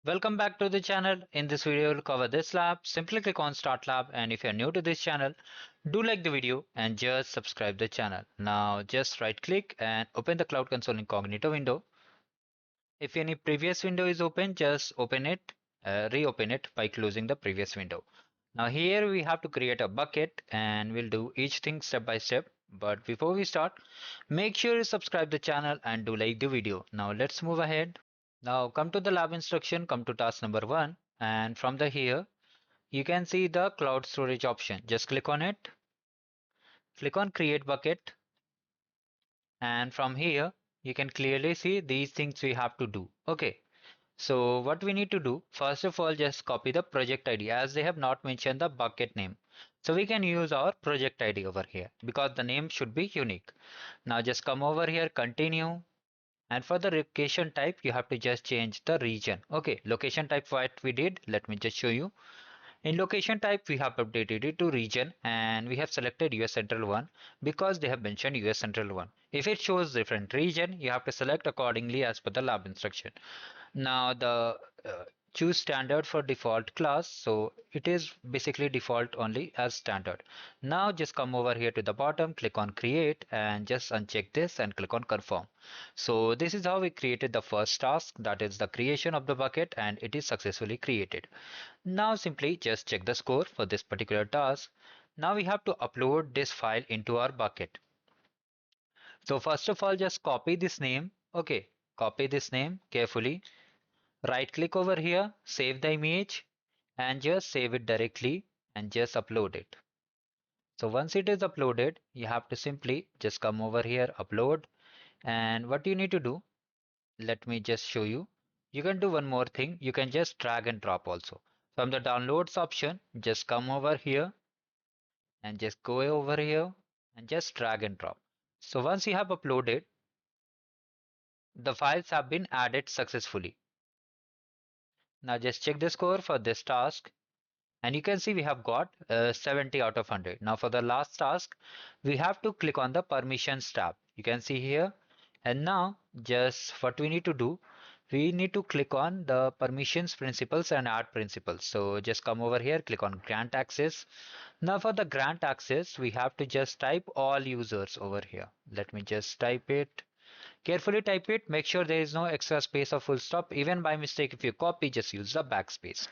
Welcome back to the channel. In this video, we'll cover this lab. Simply click on Start Lab, and if you're new to this channel, do like the video and just subscribe the channel. Now just right click and open the Cloud Console Incognito window. If any previous window is open, just open it, reopen it by closing the previous window. Now here we have to create a bucket and we'll do each thing step by step. But before we start, make sure you subscribe the channel and do like the video. Now let's move ahead. Now come to the lab instruction, come to task number 1, and from the here you can see the cloud storage option. Just click on it, click on create bucket, and from here you can clearly see these things we have to do. Okay, so what we need to do, first of all, just copy the project ID as they have not mentioned the bucket name. So we can use our project ID over here because the name should be unique. Now just come over here, continue. And for the location type, you have to just change the region. Okay, location type what we did, let me just show you. In location type, we have updated it to region and we have selected US Central 1 because they have mentioned US Central 1. If it shows different region, you have to select accordingly as per the lab instruction. Now the choose standard for default class, so it is basically default only as standard. Now just come over here to the bottom, click on create and just uncheck this and click on confirm. So this is how we created the first task, that is the creation of the bucket, and it is successfully created. Now simply just check the score for this particular task. Now we have to upload this file into our bucket. So first of all, just copy this name. Okay, copy this name carefully. Right click over here, save the image and just save it directly and just upload it. So once it is uploaded, you have to simply just come over here, upload, and what you need to do, let me just show you. You can do one more thing. You can just drag and drop also. From the downloads option, just come over here and just go over here and just drag and drop. So once you have uploaded, the files have been added successfully. Now just check the score for this task. And you can see we have got 70 out of 100. Now for the last task, we have to click on the permissions tab. You can see here. And now just what we need to do, we need to click on the permissions principals and add principals. So just come over here, click on grant access. Now for the grant access, we have to just type all users over here. Let me just type it. Carefully type it. Make sure there is no extra space or full stop. Even by mistake, if you copy, just use the backspace.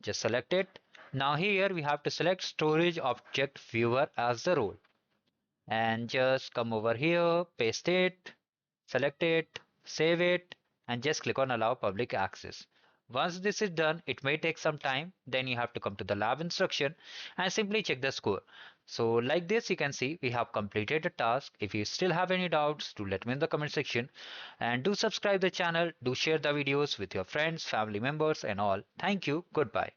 Just select it. Now here we have to select storage object viewer as the role and just come over here, paste it, select it, save it, and just click on allow public access. Once this is done, it may take some time. Then you have to come to the lab instruction and simply check the score. So like this, you can see we have completed the task. If you still have any doubts, do let me in the comment section and do subscribe the channel. Do share the videos with your friends, family members and all. Thank you. Goodbye.